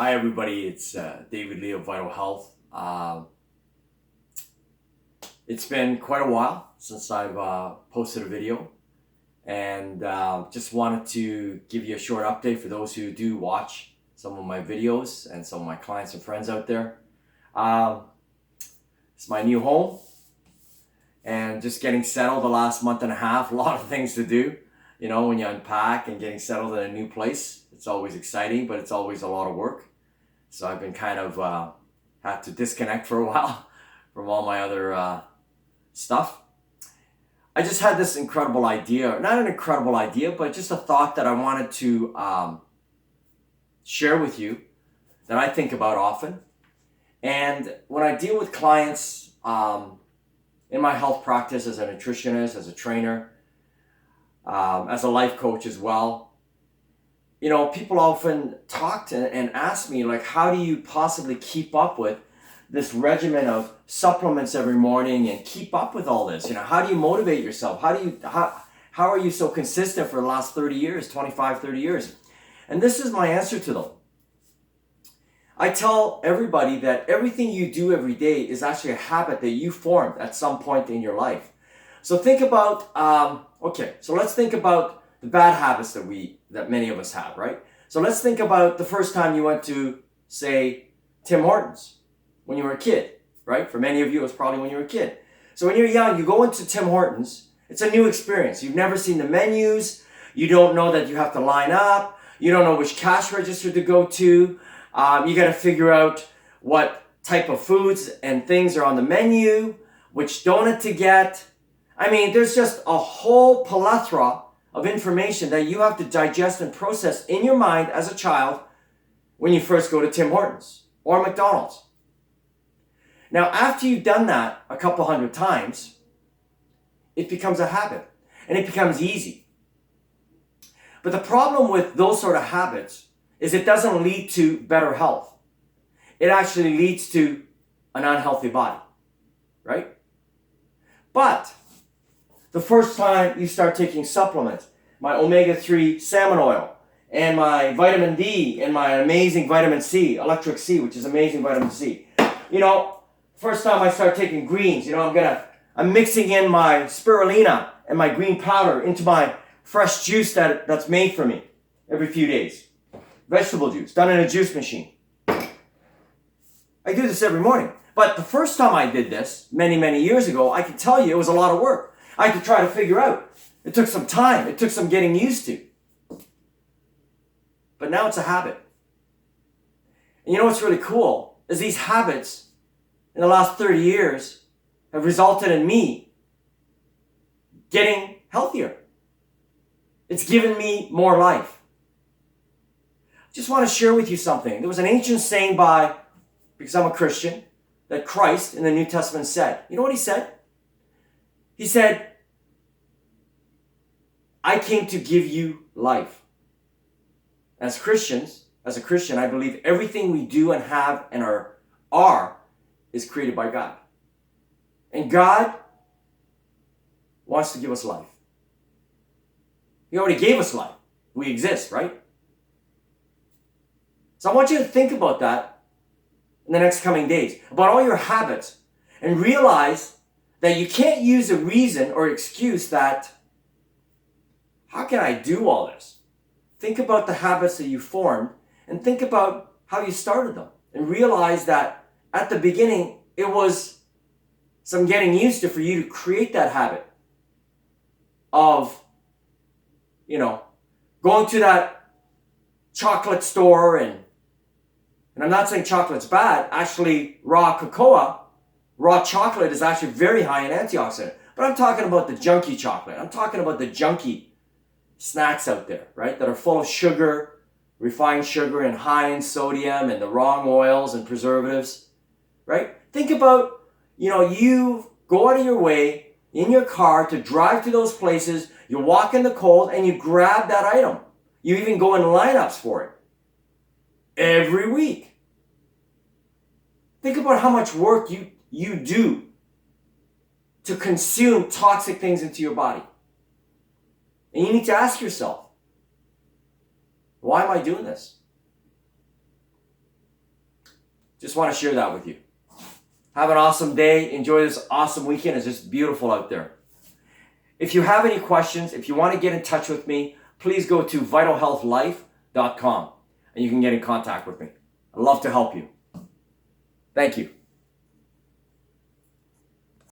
Hi everybody, it's David Lee of Vital Health. It's been quite a while since I've posted a video, and just wanted to give you a short update for those who do watch some of my videos and some of my clients and friends out there. It's my new home and just getting settled the last month and a half. A lot of things to do, when you unpack and getting settled in a new place. It's always exciting, but it's always a lot of work. So I've been kind of had to disconnect for a while from all my other stuff. I just had this incredible idea, not an incredible idea, but just a thought that I wanted to share with you that I think about often. And when I deal with clients in my health practice as a nutritionist, as a trainer, as a life coach as well, people often talk and ask me, like, how do you possibly keep up with this regimen of supplements every morning and keep up with all this? How do you motivate yourself? How are you so consistent for the last 30 years, 25, 30 years? And this is my answer to them. I tell everybody that everything you do every day is actually a habit that you formed at some point in your life. So think about, let's think about the bad habits that many of us have, right? So let's think about the first time you went to, say, Tim Hortons when you were a kid, right? For many of you, it was probably when you were a kid. So when you're young, you go into Tim Hortons. It's a new experience. You've never seen the menus. You don't know that you have to line up. You don't know which cash register to go to. You got to figure out what type of foods and things are on the menu, which donut to get. I mean, there's just a whole plethora of information that you have to digest and process in your mind as a child when you first go to Tim Hortons or McDonald's. Now, after you've done that a couple hundred times, it becomes a habit and it becomes easy. But the problem with those sort of habits is it doesn't lead to better health. It actually leads to an unhealthy body, right? But the first time you start taking supplements, my omega-3 salmon oil, and my vitamin D, and my amazing vitamin C, Electric C, which is amazing vitamin C. First time I start taking greens, I'm mixing in my spirulina and my green powder into my fresh juice that's made for me every few days. Vegetable juice, done in a juice machine. I do this every morning. But the first time I did this, many, many years ago, I can tell you it was a lot of work. I had to try to figure out. It took some time. It took some getting used to. But now it's a habit. And what's really cool is these habits in the last 30 years have resulted in me getting healthier. It's given me more life. I just want to share with you something. There was an ancient saying because I'm a Christian, that Christ in the New Testament said. You know what he said? He said, I came to give you life. As a Christian, I believe everything we do and have and are is created by God. And God wants to give us life. He already gave us life. We exist, right? So I want you to think about that in the next coming days, about all your habits, and realize that you can't use a reason or excuse that, how can I do all this? Think about the habits that you formed and think about how you started them and realize that at the beginning, it was some getting used to for you to create that habit of, going to that chocolate store and I'm not saying chocolate's bad. Actually, raw chocolate is actually very high in antioxidant. But I'm talking about the junky chocolate. I'm talking about the junky snacks out there, right? That are full of sugar, refined sugar, and high in sodium and the wrong oils and preservatives, right? Think about, you go out of your way in your car to drive to those places, you walk in the cold and you grab that item. You even go in lineups for it every week. Think about how much work you do to consume toxic things into your body. And you need to ask yourself, why am I doing this? Just want to share that with you. Have an awesome day. Enjoy this awesome weekend. It's just beautiful out there. If you have any questions, if you want to get in touch with me, please go to vitalhealthlife.com and you can get in contact with me. I'd love to help you. Thank you.